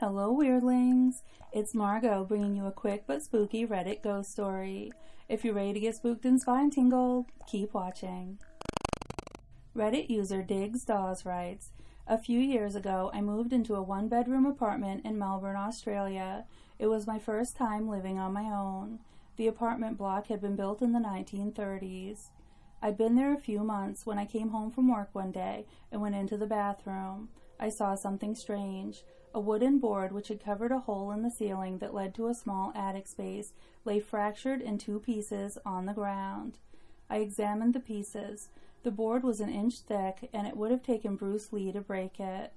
Hello weirdlings, it's Margot bringing you a quick but spooky Reddit ghost story. If you're ready to get spooked and spine tingled, keep watching. Reddit user Digsdaws writes, a few years ago I moved into a one-bedroom apartment in Melbourne, Australia. It was my first time living on my own. The apartment block had been built in the 1930s. I'd been there a few months when I came home from work one day and went into the bathroom. I saw something strange. A wooden board which had covered a hole in the ceiling that led to a small attic space lay fractured in two pieces on the ground. I examined the pieces. The board was an inch thick, and it would have taken Bruce Lee to break it.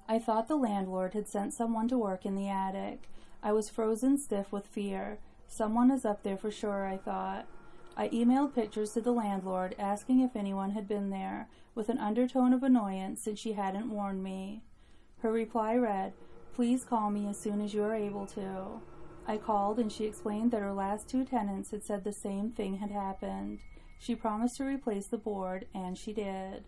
I thought the landlord had sent someone to work in the attic. I was frozen stiff with fear. Someone is up there for sure, I thought. I emailed pictures to the landlord asking if anyone had been there, with an undertone of annoyance since she hadn't warned me. Her reply read, "Please call me as soon as you are able to." I called and she explained that her last two tenants had said the same thing had happened. She promised to replace the board, and she did.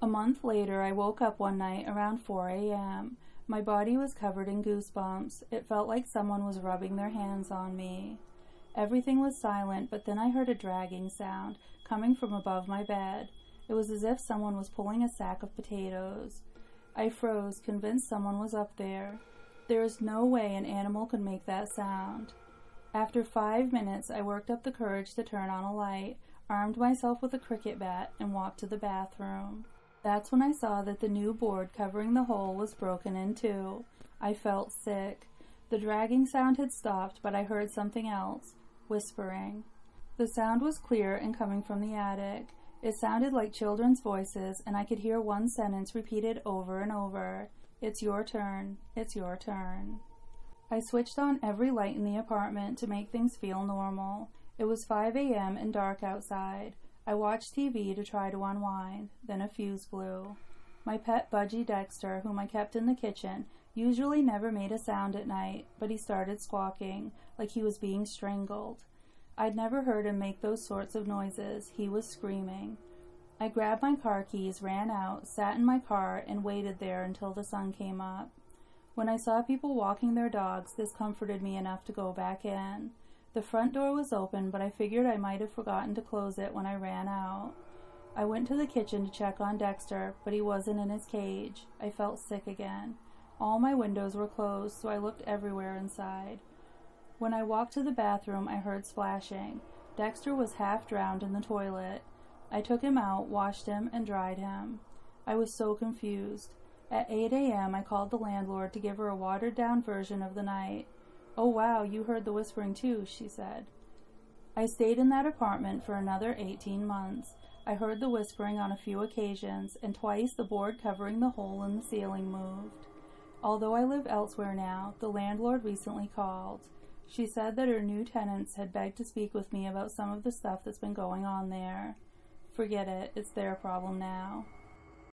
A month later, I woke up one night around 4 a.m. My body was covered in goosebumps. It felt like someone was rubbing their hands on me. Everything was silent, but then I heard a dragging sound coming from above my bed. It was as if someone was pulling a sack of potatoes. I froze, convinced someone was up there. There is no way an animal could make that sound. After 5 minutes, I worked up the courage to turn on a light, armed myself with a cricket bat, and walked to the bathroom. That's when I saw that the new board covering the hole was broken in two. I felt sick. The dragging sound had stopped, but I heard something else, whispering. The sound was clear and coming from the attic. It sounded like children's voices, and I could hear one sentence repeated over and over. "It's your turn. It's your turn." I switched on every light in the apartment to make things feel normal. It was 5 a.m. and dark outside. I watched TV to try to unwind. Then a fuse blew. My pet budgie Dexter, whom I kept in the kitchen, usually never made a sound at night, but he started squawking, like he was being strangled. I'd never heard him make those sorts of noises. He was screaming. I grabbed my car keys, ran out, sat in my car, and waited there until the sun came up. When I saw people walking their dogs, this comforted me enough to go back in. The front door was open, but I figured I might have forgotten to close it when I ran out. I went to the kitchen to check on Dexter, but he wasn't in his cage. I felt sick again. All my windows were closed, so I looked everywhere inside. When I walked to the bathroom, I heard splashing. Dexter was half drowned in the toilet. I took him out, washed him, and dried him. I was so confused. At 8 a.m., I called the landlord to give her a watered-down version of the night. "Oh wow, you heard the whispering too," she said. I stayed in that apartment for another 18 months. I heard the whispering on a few occasions, and twice the board covering the hole in the ceiling moved. Although I live elsewhere now, the landlord recently called. She said that her new tenants had begged to speak with me about some of the stuff that's been going on there. Forget it, it's their problem now.